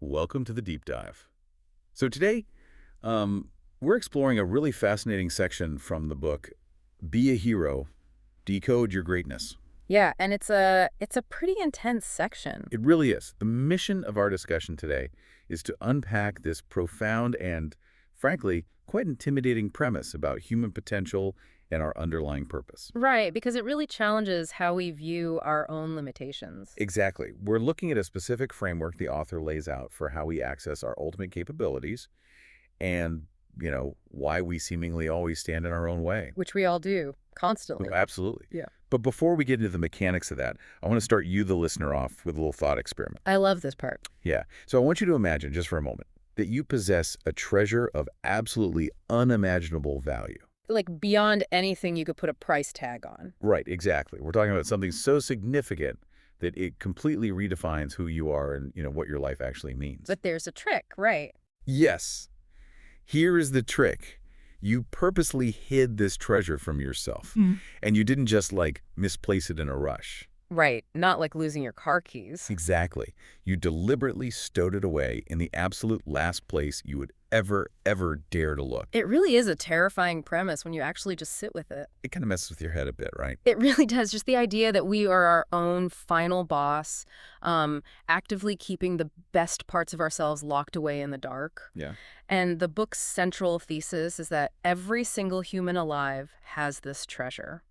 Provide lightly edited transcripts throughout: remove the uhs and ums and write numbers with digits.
Welcome to the deep dive. So today, we're exploring a really fascinating section from the book, Be a Hero, Decode Your Greatness. Yeah, and it's a pretty intense section. It really is. The mission of our discussion today is to unpack this profound and, frankly, quite intimidating premise about human potential and our underlying purpose. Right, because it really challenges how we view our own limitations. Exactly. We're looking at a specific framework the author lays out for how we access our ultimate capabilities and, why we seemingly always stand in our own way. Which we all do, Oh, constantly. absolutely. Yeah. But before we get into the mechanics of that, I want to start you, the listener, off with a little thought experiment. I love this part. Yeah. So I want you to imagine, just for a moment, that you possess a treasure of absolutely unimaginable value. Like beyond anything you could put a price tag on. Right, exactly. We're talking about something so significant that it completely redefines who you are and, what your life actually means. But there's a trick, right? Yes. Here is the trick. You purposely hid this treasure from yourself, and you didn't just, misplace it in a rush. Right, not like losing your car keys. Exactly. You deliberately stowed it away in the absolute last place you would ever dare to look. It really is a terrifying premise when you actually just sit with it. It kind of messes with your head a bit, right? It really does. Just the idea that we are our own final boss, actively keeping the best parts of ourselves locked away in the dark. Yeah. And the book's central thesis is that every single human alive has this treasure.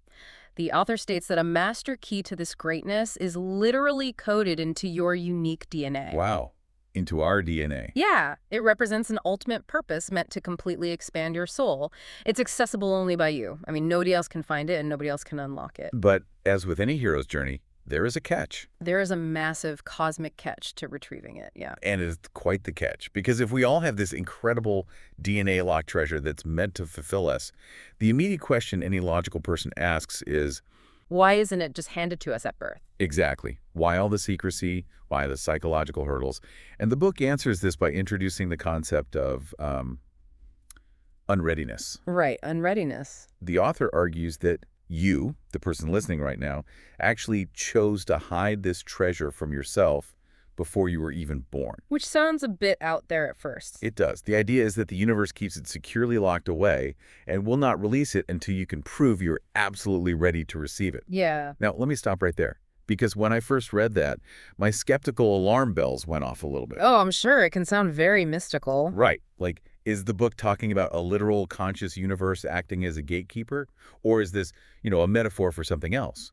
The author states that a master key to this greatness is literally coded into your unique DNA. Wow. Into our DNA. Yeah, it represents an ultimate purpose meant to completely expand your soul. It's accessible only by you. I mean, nobody else can find it and nobody else can unlock it. But as with any hero's journey, there is a catch. There is a massive cosmic catch to retrieving it, yeah. And it's quite the catch. Because if we all have this incredible DNA-locked treasure that's meant to fulfill us, the immediate question any logical person asks is, Why isn't it just handed to us at birth? exactly. Why all the secrecy? Why the psychological hurdles? And the book answers this by introducing the concept of unreadiness. Right, unreadiness. The author argues that you, the person listening right now, actually chose to hide this treasure from yourself before you were even born. Which sounds a bit out there at first. It does. The idea is that the universe keeps it securely locked away and will not release it until you can prove you're absolutely ready to receive it. Yeah. Now, let me stop right there. Because when I first read that, my skeptical alarm bells went off a little bit. Oh, I'm sure it can sound very mystical. Right. Is the book talking about a literal conscious universe acting as a gatekeeper? Or is this, a metaphor for something else?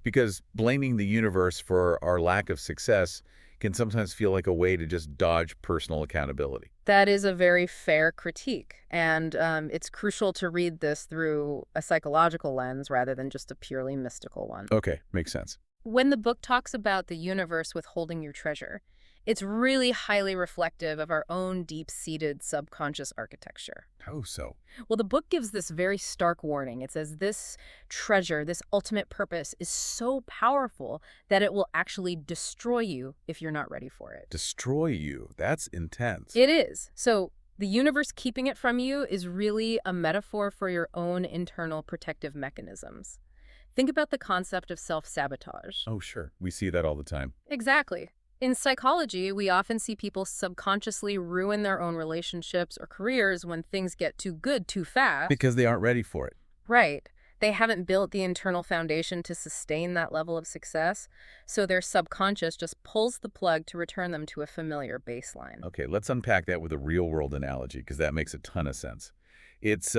Because blaming the universe for our lack of success can sometimes feel like a way to just dodge personal accountability. That is a very fair critique, and it's crucial to read this through a psychological lens rather than just a purely mystical one. Okay, makes sense. When the book talks about the universe withholding your treasure, it's really highly reflective of our own deep-seated subconscious architecture. How so? Well, the book gives this very stark warning. It says this treasure, this ultimate purpose, is so powerful that it will actually destroy you if you're not ready for it. Destroy you. That's intense. It is. So the universe keeping it from you is really a metaphor for your own internal protective mechanisms. Think about the concept of self-sabotage. Oh, sure. We see that all the time. Exactly. In psychology, we often see people subconsciously ruin their own relationships or careers when things get too good too fast. Because they aren't ready for it. Right. They haven't built the internal foundation to sustain that level of success, so their subconscious just pulls the plug to return them to a familiar baseline. Okay, let's unpack that with a real-world analogy, because that makes a ton of sense. It's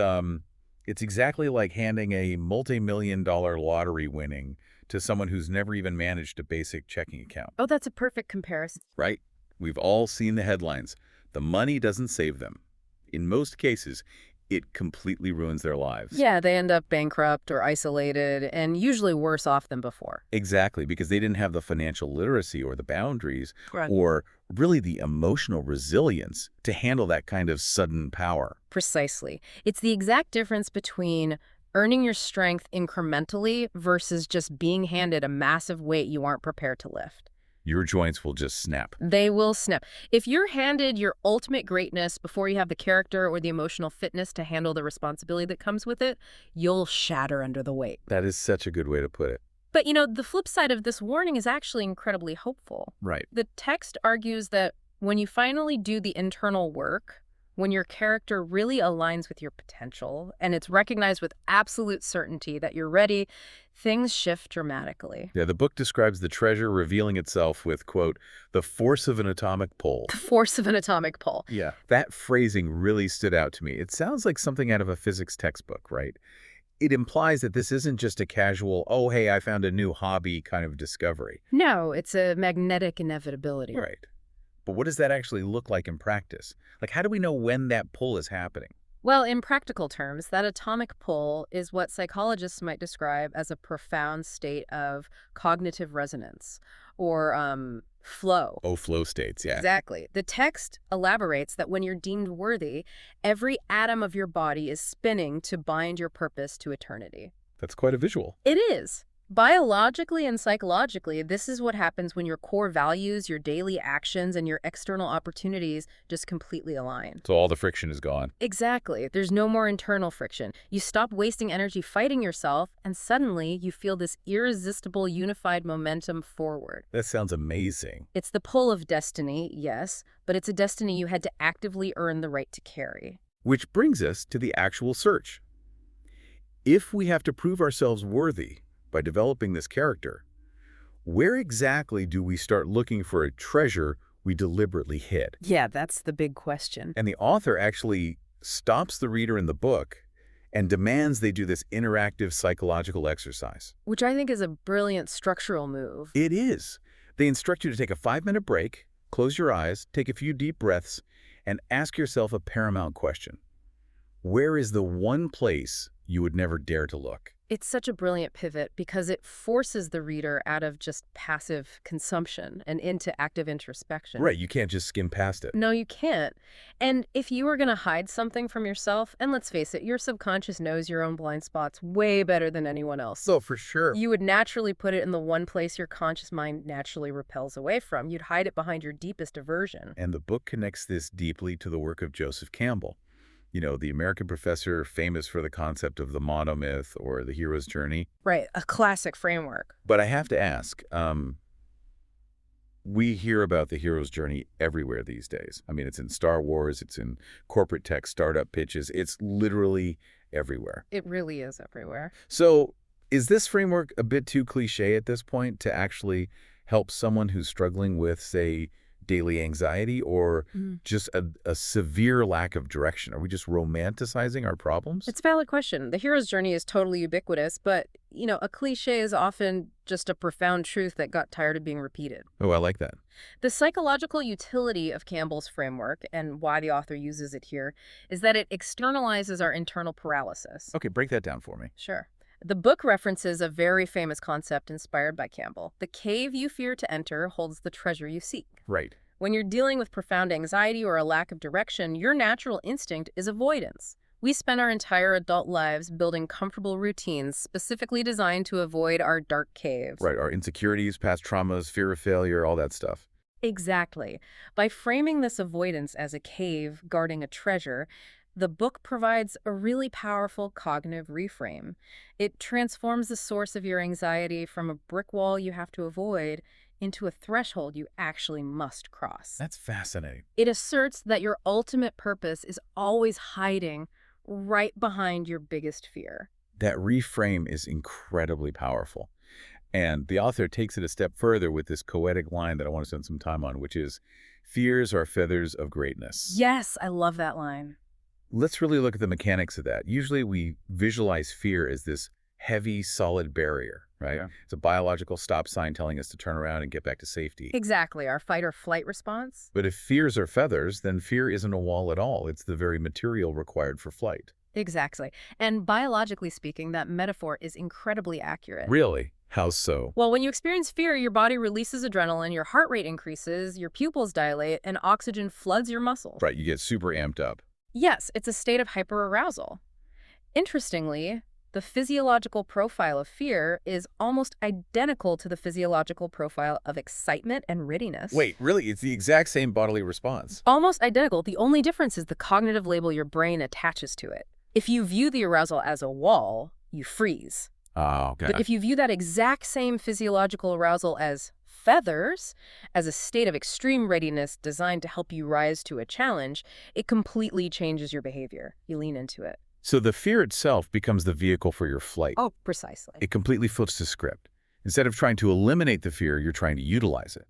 exactly like handing a multi-million-dollar lottery winning to someone who's never even managed a basic checking account. Oh, that's a perfect comparison. Right? We've all seen the headlines. The money doesn't save them. In most cases, it completely ruins their lives. Yeah, they end up bankrupt or isolated and usually worse off than before. Exactly, because they didn't have the financial literacy or the boundaries Correct. or really the emotional resilience to handle that kind of sudden power. Precisely. It's the exact difference between earning your strength incrementally versus just being handed a massive weight you aren't prepared to lift. Your joints will just snap. They will snap. If you're handed your ultimate greatness before you have the character or the emotional fitness to handle the responsibility that comes with it, you'll shatter under the weight. That is such a good way to put it. But, the flip side of this warning is actually incredibly hopeful. Right. The text argues that When you finally do the internal work, when your character really aligns with your potential, and it's recognized with absolute certainty that you're ready, things shift dramatically. Yeah, the book describes the treasure revealing itself with, quote, the force of an atomic pull. The force of an atomic pull. Yeah, that phrasing really stood out to me. It sounds like something out of a physics textbook, right? It implies that this isn't just a casual, oh, hey, I found a new hobby kind of discovery. No, it's a magnetic inevitability. Right. But what does that actually look like in practice? Like, how do we know when that pull is happening? Well, in practical terms, that atomic pull is what psychologists might describe as a profound state of cognitive resonance or flow. Oh, flow states, yeah. Exactly. The text elaborates that when you're deemed worthy, every atom of your body is spinning to bind your purpose to eternity. That's quite a visual. It is. Biologically and psychologically, this is what happens when your core values, your daily actions, and your external opportunities just completely align. So all the friction is gone. Exactly. There's no more internal friction. You stop wasting energy fighting yourself, and suddenly you feel this irresistible unified momentum forward. That sounds amazing. It's the pull of destiny, yes, but it's a destiny you had to actively earn the right to carry. Which brings us to the actual search. If we have to prove ourselves worthy by developing this character, where exactly do we start looking for a treasure we deliberately hid? Yeah, that's the big question. And the author actually stops the reader in the book and demands they do this interactive psychological exercise. Which I think is a brilliant structural move. It is. They instruct you to take a 5-minute break, close your eyes, take a few deep breaths, and ask yourself a paramount question. Where is the one place you would never dare to look? It's such a brilliant pivot because it forces the reader out of just passive consumption and into active introspection. Right, you can't just skim past it. No, you can't. And if you were going to hide something from yourself, and let's face it, your subconscious knows your own blind spots way better than anyone else. So for sure. You would naturally put it in the one place your conscious mind naturally repels away from. You'd hide it behind your deepest aversion. And the book connects this deeply to the work of Joseph Campbell. You know, the American professor famous for the concept of the monomyth or the hero's journey. Right, a classic framework. But I have to ask, we hear about the hero's journey everywhere these days. I mean, it's in Star Wars, it's in corporate tech startup pitches, it's literally everywhere. It really is everywhere. So is this framework a bit too cliche at this point to actually help someone who's struggling with, say, daily anxiety or just a severe lack of direction? Are we just romanticizing our problems? It's a valid question. The hero's journey is totally ubiquitous, but, you know, a cliche is often just a profound truth that got tired of being repeated. Oh, I like that. The psychological utility of Campbell's framework, and why the author uses it here, is that it externalizes our internal paralysis. Okay, break that down for me. Sure. The book references a very famous concept inspired by Campbell. The cave you fear to enter holds the treasure you seek. Right. When you're dealing with profound anxiety or a lack of direction, your natural instinct is avoidance. We spend our entire adult lives building comfortable routines specifically designed to avoid our dark caves. Right, our insecurities, past traumas, fear of failure, all that stuff. Exactly. By framing this avoidance as a cave guarding a treasure, the book provides a really powerful cognitive reframe. It transforms the source of your anxiety from a brick wall you have to avoid into a threshold you actually must cross. That's fascinating. It asserts that your ultimate purpose is always hiding right behind your biggest fear. That reframe is incredibly powerful. And the author takes it a step further with this poetic line that I want to spend some time on, which is, fears are feathers of greatness. Yes, I love that line. Let's really look at the mechanics of that. Usually we visualize fear as this heavy, solid barrier, right? Yeah. It's a biological stop sign telling us to turn around and get back to safety. Exactly, our fight or flight response. But if fears are feathers, then fear isn't a wall at all. It's the very material required for flight. Exactly. And biologically speaking, that metaphor is incredibly accurate. Really? How so? Well, when you experience fear, your body releases adrenaline, your heart rate increases, your pupils dilate, and oxygen floods your muscles. Right, you get super amped up. Yes, it's a state of hyperarousal. Interestingly, the physiological profile of fear is almost identical to the physiological profile of excitement and readiness. Wait, really? It's the exact same bodily response? Almost identical. The only difference is the cognitive label your brain attaches to it. If you view the arousal as a wall, you freeze. Oh, okay. But if you view that exact same physiological arousal as feathers, as a state of extreme readiness designed to help you rise to a challenge, it completely changes your behavior. You lean into it. So the fear itself becomes the vehicle for your flight. Oh, precisely. It completely flips the script. Instead of trying to eliminate the fear, you're trying to utilize it,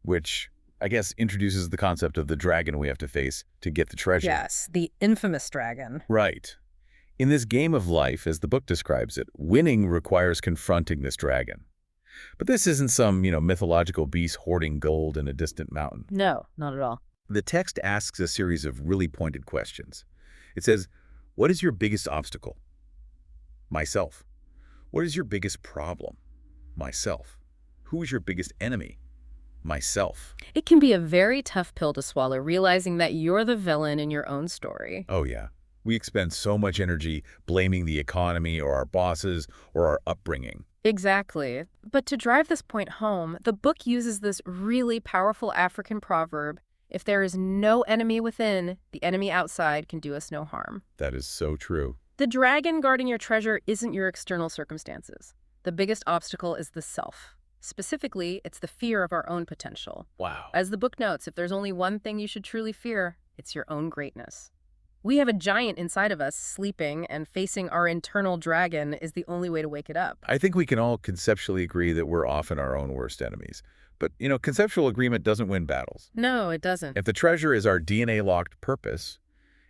which I guess introduces the concept of the dragon we have to face to get the treasure. Yes, the infamous dragon. Right. In this game of life, as the book describes it, winning requires confronting this dragon. But this isn't some, mythological beast hoarding gold in a distant mountain. No, not at all. The text asks a series of really pointed questions. It says, what is your biggest obstacle? Myself. What is your biggest problem? Myself. Who is your biggest enemy? Myself. It can be a very tough pill to swallow, realizing that you're the villain in your own story. Oh, yeah. We expend so much energy blaming the economy or our bosses or our upbringing. Exactly. But to drive this point home, the book uses this really powerful African proverb: if there is no enemy within, the enemy outside can do us no harm. That is so true. The dragon guarding your treasure isn't your external circumstances. The biggest obstacle is the self. Specifically, it's the fear of our own potential. Wow. As the book notes, if there's only one thing you should truly fear, it's your own greatness. We have a giant inside of us sleeping, and facing our internal dragon is the only way to wake it up. I think we can all conceptually agree that we're often our own worst enemies. But, conceptual agreement doesn't win battles. No, it doesn't. If the treasure is our DNA-locked purpose,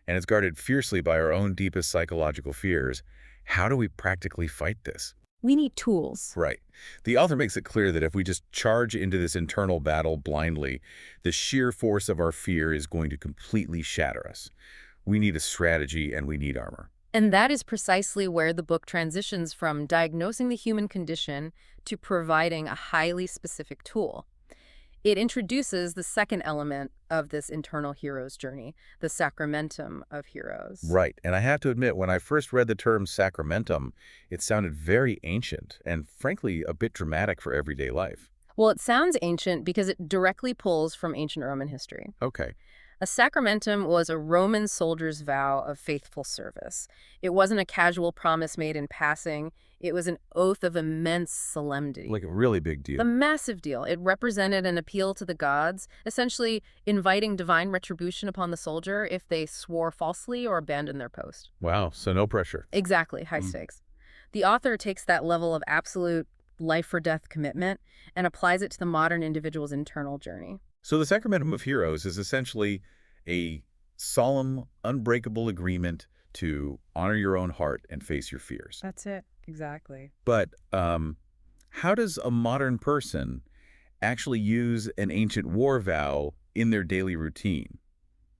and it's guarded fiercely by our own deepest psychological fears, how do we practically fight this? We need tools. Right. The author makes it clear that if we just charge into this internal battle blindly, the sheer force of our fear is going to completely shatter us. We need a strategy and we need armor. And that is precisely where the book transitions from diagnosing the human condition to providing a highly specific tool. It introduces the second element of this internal hero's journey, the Sacramentum of Heroes. Right. And I have to admit, when I first read the term sacramentum, it sounded very ancient and, frankly, a bit dramatic for everyday life. Well, it sounds ancient because it directly pulls from ancient Roman history. Okay. A sacramentum was a Roman soldier's vow of faithful service. It wasn't a casual promise made in passing. It was an oath of immense solemnity. Like a really big deal. A massive deal. It represented an appeal to the gods, essentially inviting divine retribution upon the soldier if they swore falsely or abandoned their post. Wow. So no pressure. Exactly. High stakes. The author takes that level of absolute life-or-death commitment and applies it to the modern individual's internal journey. So the Sacramentum of Heroes is essentially a solemn, unbreakable agreement to honor your own heart and face your fears. That's it. Exactly. But how does a modern person actually use an ancient war vow in their daily routine?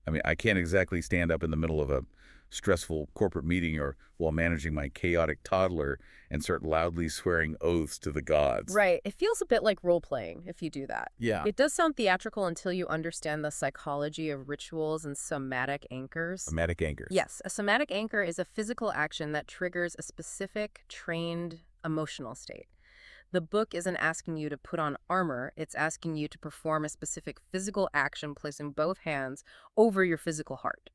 I mean, I can't exactly stand up in the middle of a stressful corporate meeting or while managing my chaotic toddler and start loudly swearing oaths to the gods. Right. It feels a bit like role-playing if you do that. Yeah. It does sound theatrical until you understand the psychology of rituals and somatic anchors. Somatic anchors. Yes, a somatic anchor is a physical action that triggers a specific, trained emotional state. The book isn't asking you to put on armor, it's asking you to perform a specific physical action, placing both hands over your physical heart.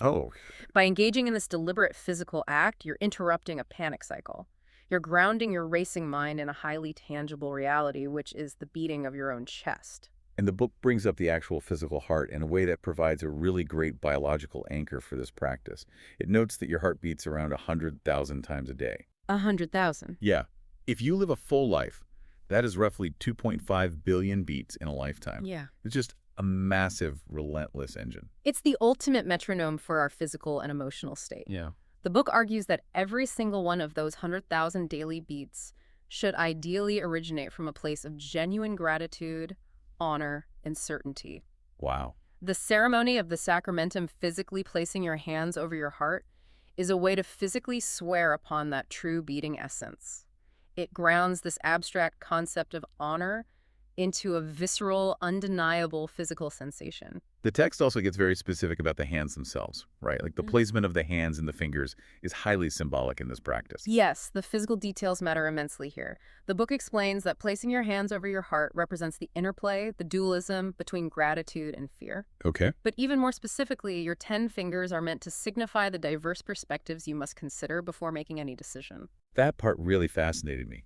Oh. By engaging in this deliberate physical act, you're interrupting a panic cycle. You're grounding your racing mind in a highly tangible reality, which is the beating of your own chest. And the book brings up the actual physical heart in a way that provides a really great biological anchor for this practice. It notes that your heart beats around 100,000 times a day. 100,000. Yeah. If you live a full life, that is roughly 2.5 billion beats in a lifetime. Yeah. It's just a massive, relentless engine. It's the ultimate metronome for our physical and emotional state. Yeah. The book argues that every single one of those 100,000 daily beats should ideally originate from a place of genuine gratitude, honor, and certainty. Wow. The ceremony of the sacramentum, physically placing your hands over your heart, is a way to physically swear upon that true beating essence. It grounds this abstract concept of honor into a visceral, undeniable physical sensation. The text also gets very specific about the hands themselves, right? Like the placement of the hands and the fingers is highly symbolic in this practice. Yes, the physical details matter immensely here. The book explains that placing your hands over your heart represents the interplay, the dualism between gratitude and fear. Okay. But even more specifically, your 10 fingers are meant to signify the diverse perspectives you must consider before making any decision. That part really fascinated me.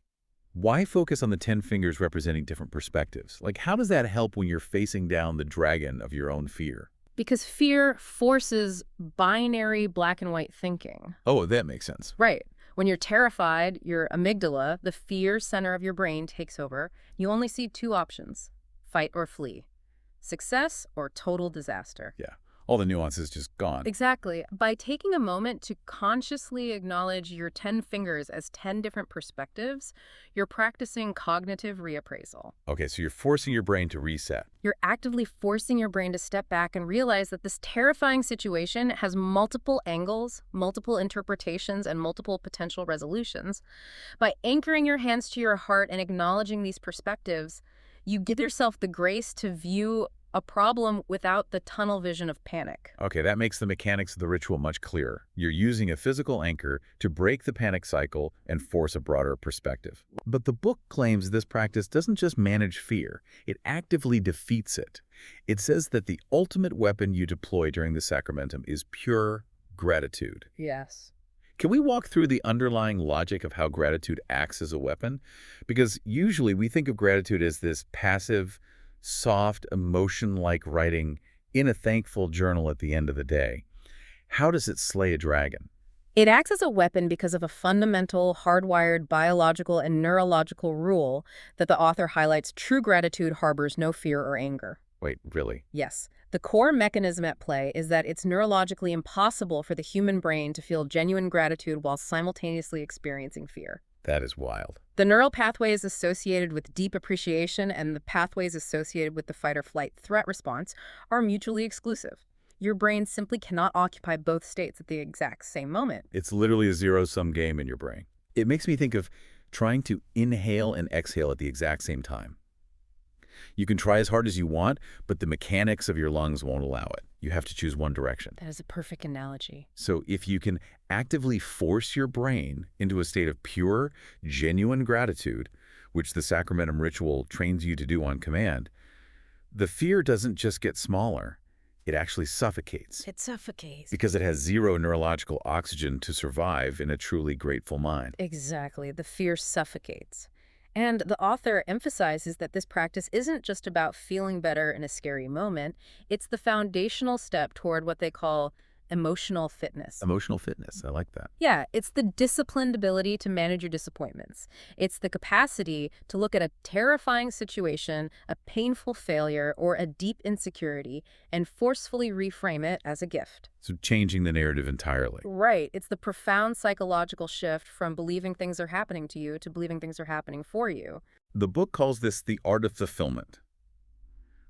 Why focus on the 10 fingers representing different perspectives? Like, how does that help when you're facing down the dragon of your own fear? Because fear forces binary black and white thinking. Oh, that makes sense. Right. When you're terrified, your amygdala, the fear center of your brain, takes over. You only see two options: fight or flee, success or total disaster. Yeah. All the nuances just gone. Exactly. By taking a moment to consciously acknowledge your 10 fingers as 10 different perspectives, you're practicing cognitive reappraisal. Okay, so you're forcing your brain to reset. You're actively forcing your brain to step back and realize that this terrifying situation has multiple angles, multiple interpretations, and multiple potential resolutions. By anchoring your hands to your heart and acknowledging these perspectives, you give yourself the grace to view a problem without the tunnel vision of panic. Okay, that makes the mechanics of the ritual much clearer. You're using a physical anchor to break the panic cycle and force a broader perspective. But the book claims this practice doesn't just manage fear, it actively defeats it. It says that the ultimate weapon you deploy during the Sacramentum is pure gratitude. Yes. Can we walk through the underlying logic of how gratitude acts as a weapon? Because usually we think of gratitude as this passive, soft, emotion-like writing in a thankful journal at the end of the day. How does it slay a dragon? It acts as a weapon because of a fundamental, hardwired biological and neurological rule that the author highlights: true gratitude harbors no fear or anger. Wait, really? Yes. The core mechanism at play is that it's neurologically impossible for the human brain to feel genuine gratitude while simultaneously experiencing fear. That is wild. The neural pathways associated with deep appreciation and the pathways associated with the fight-or-flight threat response are mutually exclusive. Your brain simply cannot occupy both states at the exact same moment. It's literally a zero-sum game in your brain. It makes me think of trying to inhale and exhale at the exact same time. You can try as hard as you want, but the mechanics of your lungs won't allow it. You have to choose one direction. That is a perfect analogy. So if you can actively force your brain into a state of pure, genuine gratitude, which the Sacramentum ritual trains you to do on command, the fear doesn't just get smaller, it actually suffocates. It suffocates. Because it has zero neurological oxygen to survive in a truly grateful mind. Exactly. The fear suffocates. And the author emphasizes that this practice isn't just about feeling better in a scary moment. It's the foundational step toward what they call emotional fitness. Emotional fitness, I like that. Yeah, it's the disciplined ability to manage your disappointments. It's the capacity to look at a terrifying situation, a painful failure, or a deep insecurity, and forcefully reframe it as a gift. So changing the narrative entirely. Right. It's the profound psychological shift from believing things are happening to you to believing things are happening for you. The book calls this the art of fulfillment,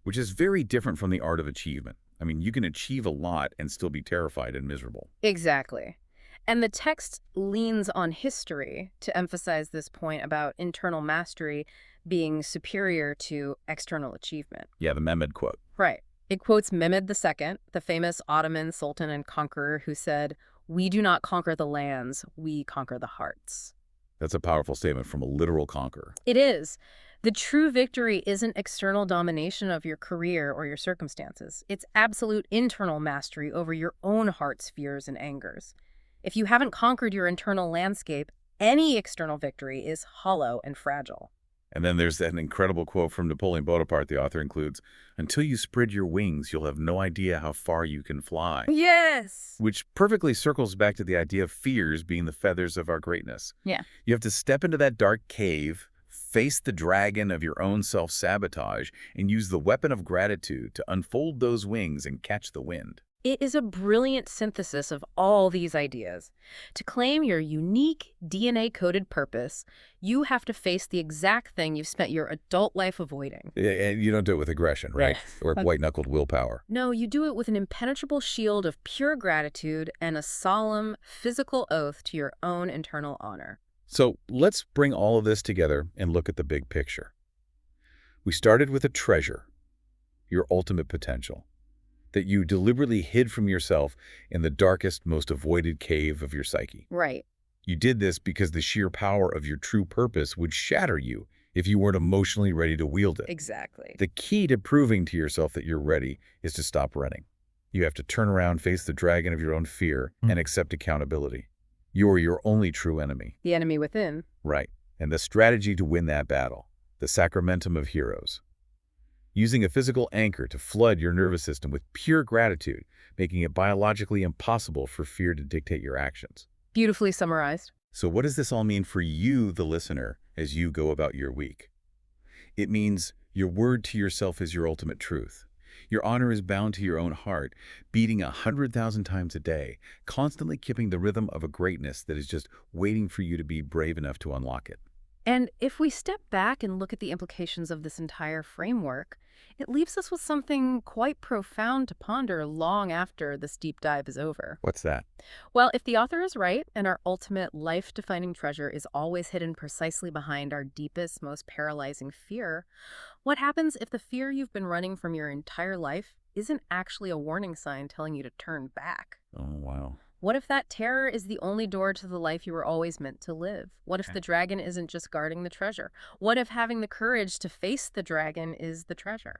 which is very different from the art of achievement. I mean, you can achieve a lot and still be terrified and miserable. Exactly. And the text leans on history to emphasize this point about internal mastery being superior to external achievement. Yeah, the Mehmed quote. Right. It quotes Mehmed II, the famous Ottoman sultan and conqueror, who said, "We do not conquer the lands, we conquer the hearts." That's a powerful statement from a literal conqueror. It is. The true victory isn't external domination of your career or your circumstances. It's absolute internal mastery over your own heart's fears and angers. If you haven't conquered your internal landscape, any external victory is hollow and fragile. And then there's that incredible quote from Napoleon Bonaparte the author includes, "Until you spread your wings, you'll have no idea how far you can fly." Yes! Which perfectly circles back to the idea of fears being the feathers of our greatness. Yeah. You have to step into that dark cave, face the dragon of your own self-sabotage, and use the weapon of gratitude to unfold those wings and catch the wind. It is a brilliant synthesis of all these ideas. To claim your unique DNA-coded purpose, you have to face the exact thing you've spent your adult life avoiding. And you don't do it with aggression, right? Or white-knuckled willpower. No, you do it with an impenetrable shield of pure gratitude and a solemn, physical oath to your own internal honor. So let's bring all of this together and look at the big picture. We started with a treasure, your ultimate potential, that you deliberately hid from yourself in the darkest, most avoided cave of your psyche. Right. You did this because the sheer power of your true purpose would shatter you if you weren't emotionally ready to wield it. Exactly. The key to proving to yourself that you're ready is to stop running. You have to turn around, face the dragon of your own fear, and accept accountability. You are your only true enemy. The enemy within. Right. And the strategy to win that battle, the Sacramentum of Heroes. Using a physical anchor to flood your nervous system with pure gratitude, making it biologically impossible for fear to dictate your actions. Beautifully summarized. So what does this all mean for you, the listener, as you go about your week? It means your word to yourself is your ultimate truth. Your honor is bound to your own heart, beating 100,000 times a day, constantly keeping the rhythm of a greatness that is just waiting for you to be brave enough to unlock it. And if we step back and look at the implications of this entire framework, it leaves us with something quite profound to ponder long after this deep dive is over. What's that? Well, if the author is right and our ultimate life-defining treasure is always hidden precisely behind our deepest, most paralyzing fear, what happens if the fear you've been running from your entire life isn't actually a warning sign telling you to turn back? Oh, wow. What if that terror is the only door to the life you were always meant to live? What if Okay. the dragon isn't just guarding the treasure? What if having the courage to face the dragon is the treasure?